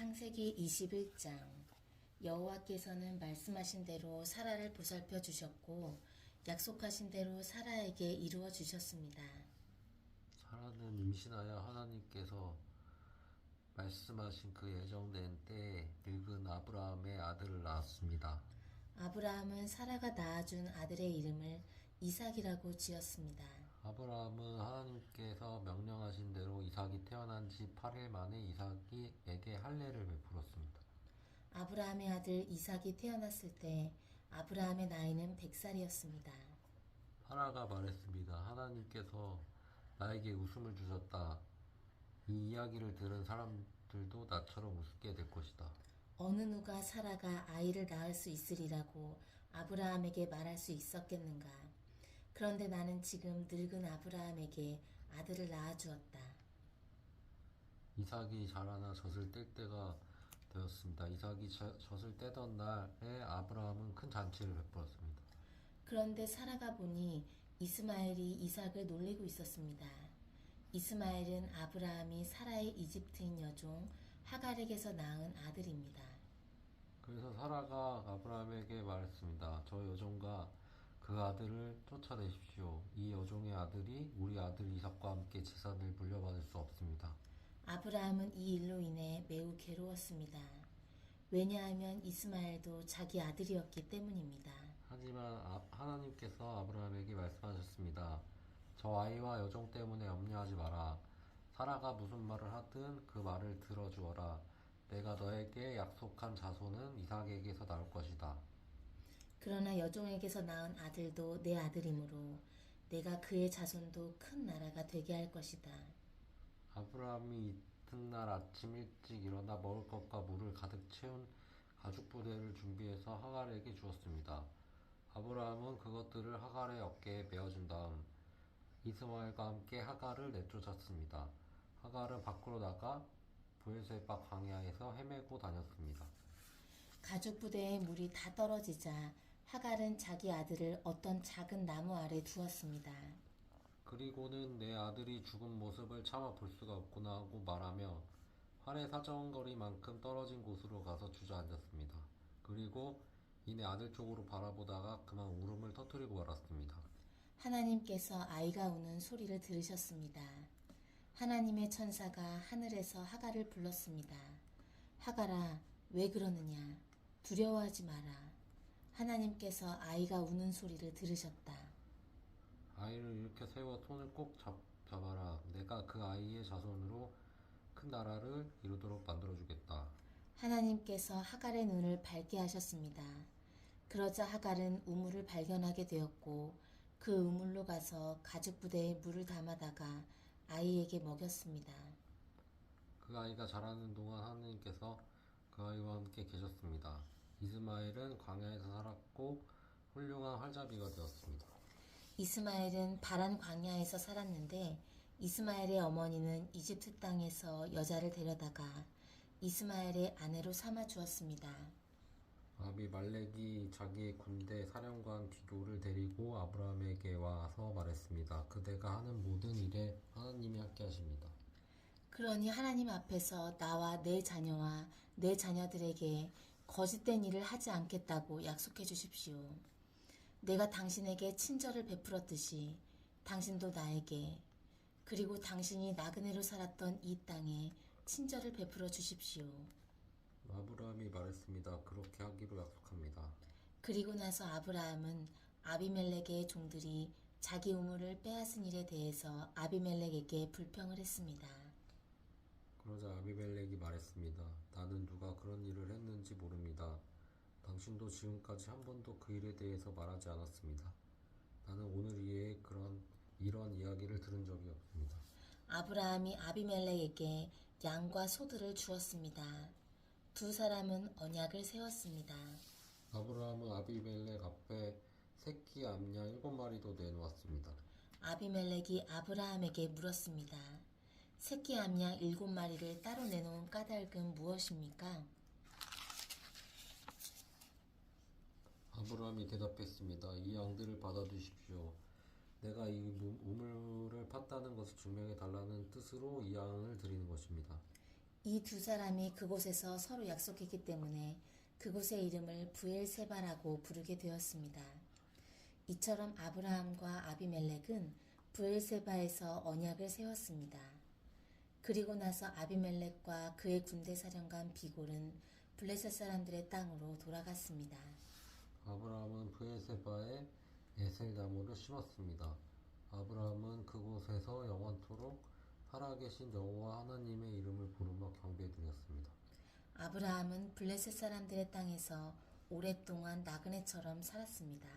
창세기 21장. 여호와께서는 말씀하신 대로 사라를 보살펴 주셨고 약속하신 대로 사라에게 이루어 주셨습니다. 사라는 임신하여 하나님께서 말씀하신 그 예정된 때에 늙은 아브라함의 아들을 낳았습니다. 아브라함은 사라가 낳아준 아들의 이름을 이삭이라고 지었습니다. 아브라함은 하나님께서 명령하신 대로 이삭이 태어난 지 8일 만에 이삭에게 할례를 베풀었습니다. 아브라함의 아들 이삭이 태어났을 때 아브라함의 나이는 100살이었습니다. 사라가 말했습니다. 하나님께서 나에게 웃음을 주셨다. 이 이야기를 들은 사람들도 나처럼 웃게 될 것이다. 어느 누가 사라가 아이를 낳을 수 있으리라고 아브라함에게 말할 수 있었겠는가? 그런데 나는 지금 늙은 아브라함에게 아들을 낳아주었다. 이삭이 자라나 젖을 뗄 때가 되었습니다. 이삭이 젖을 떼던 날에 아브라함은 큰 잔치를 베풀었습니다. 그런데 사라가 보니 이스마엘이 이삭을 놀리고 있었습니다. 이스마엘은 아브라함이 사라의 이집트인 여종 하갈에게서 낳은 아들입니다. 그래서 사라가 아브라함에게 말했습니다. 저 여종과 그 아들을 쫓아내십시오. 이 여종의 아들이 우리 아들 이삭과 함께 재산을 물려받을 수 없습니다. 아브라함은 이 일로 인해 매우 괴로웠습니다. 왜냐하면 이스마엘도 자기 아들이었기 때문입니다. 하지만 하나님께서 아브라함에게 말씀하셨습니다. 저 아이와 여종 때문에 염려하지 마라. 사라가 무슨 말을 하든 그 말을 들어주어라. 내가 너에게 약속한 자손은 이삭에게서 나올 것이다. 그러나 여종에게서 낳은 아들도 내 아들이므로 내가 그의 자손도 큰 나라가 되게 할 것이다. 아브라함이 이튿날 아침 일찍 일어나 먹을 것과 물을 가득 채운 가죽 부대를 준비해서 하갈에게 주었습니다. 아브라함은 그것들을 하갈의 어깨에 메어준 다음 이스마엘과 함께 하갈을 내쫓았습니다. 하갈은 밖으로 나가 브엘세바 광야에서 헤매고 다녔습니다. 가죽 부대에 물이 다 떨어지자 하갈은 자기 아들을 어떤 작은 나무 아래 두었습니다. 그리고는 내 아들이 죽은 모습을 차마 볼 수가 없구나 하고 말하며 활의 사정거리만큼 떨어진 곳으로 가서 주저앉았습니다. 그리고 이내 아들 쪽으로 바라보다가 그만 울음을 터뜨리고 말았습니다. 하나님께서 아이가 우는 소리를 들으셨습니다. 하나님의 천사가 하늘에서 하갈을 불렀습니다. 하갈아, 왜 그러느냐? 두려워하지 마라. 하나님께서 아이가 우는 소리를 들으셨다. 아이를 일으켜 세워 손을 꼭 잡아라. 내가 그 아이의 자손으로 큰 나라를 이루도록 만들어주겠다. 하나님께서 하갈의 눈을 밝게 하셨습니다. 그러자 하갈은 우물을 발견하게 되었고 그 우물로 가서 가죽 부대에 물을 담아다가 아이에게 먹였습니다. 그 아이가 자라는 동안 하나님께서 그 아이와 함께 계셨습니다. 이스마엘은 광야에서 살았고 훌륭한 활자비가 되었습니다. 이스마엘은 바란 광야에서 살았는데 이스마엘의 어머니는 이집트 땅에서 여자를 데려다가 이스마엘의 아내로 삼아 주었습니다. 아비멜렉이 자기의 군대 사령관 디도를 데리고 아브라함에게 와서 말했습니다. 그대가 하는 모든 일에 하나님이 함께 하십니다. 그러니 하나님 앞에서 나와 내 자녀와 내 자녀들에게 거짓된 일을 하지 않겠다고 약속해 주십시오. 내가 당신에게 친절을 베풀었듯이 당신도 나에게 그리고 당신이 나그네로 살았던 이 땅에 친절을 베풀어 주십시오. 아브라함이 말했습니다. 그렇게 하기로 약속합니다. 그리고 나서 아브라함은 아비멜렉의 종들이 자기 우물을 빼앗은 일에 대해서 아비멜렉에게 불평을 했습니다. 그러자 아비멜렉이 말했습니다. 나는 누가 그런 일을 했는지 모릅니다. 당신도 지금까지 한 번도 그 일에 대해서 말하지 않았습니다. 나는 오늘 이후에 이런 이야기를 들은 적이 없습니다. 아브라함이 아비멜렉에게 양과 소들을 주었습니다. 두 사람은 언약을 세웠습니다. 아브라함은 아비멜렉 앞에 새끼 암양 7마리도 내놓았습니다. 아비멜렉이 아브라함에게 물었습니다. 새끼 암양 7마리를 따로 내놓은 까닭은 무엇입니까? 아브라함이 대답했습니다. 이 양들을 받아두십시오. 내가 이 우물을 팠다는 것을 증명해 달라는 뜻으로 이 양을 드리는 것입니다. 이 두 사람이 그곳에서 서로 약속했기 때문에 그곳의 이름을 부엘세바라고 부르게 되었습니다. 이처럼 아브라함과 아비멜렉은 부엘세바에서 언약을 세웠습니다. 그리고 나서 아비멜렉과 그의 군대 사령관 비골은 블레셋 사람들의 땅으로 돌아갔습니다. 아브라함은 브엘세바에 에셀나무를 심었습니다. 아브라함은 그곳에서 영원토록 살아계신 여호와 하나님의 이름을 부르며 경배드렸습니다. 아브라함은 블레셋 사람들의 땅에서 오랫동안 나그네처럼 살았습니다.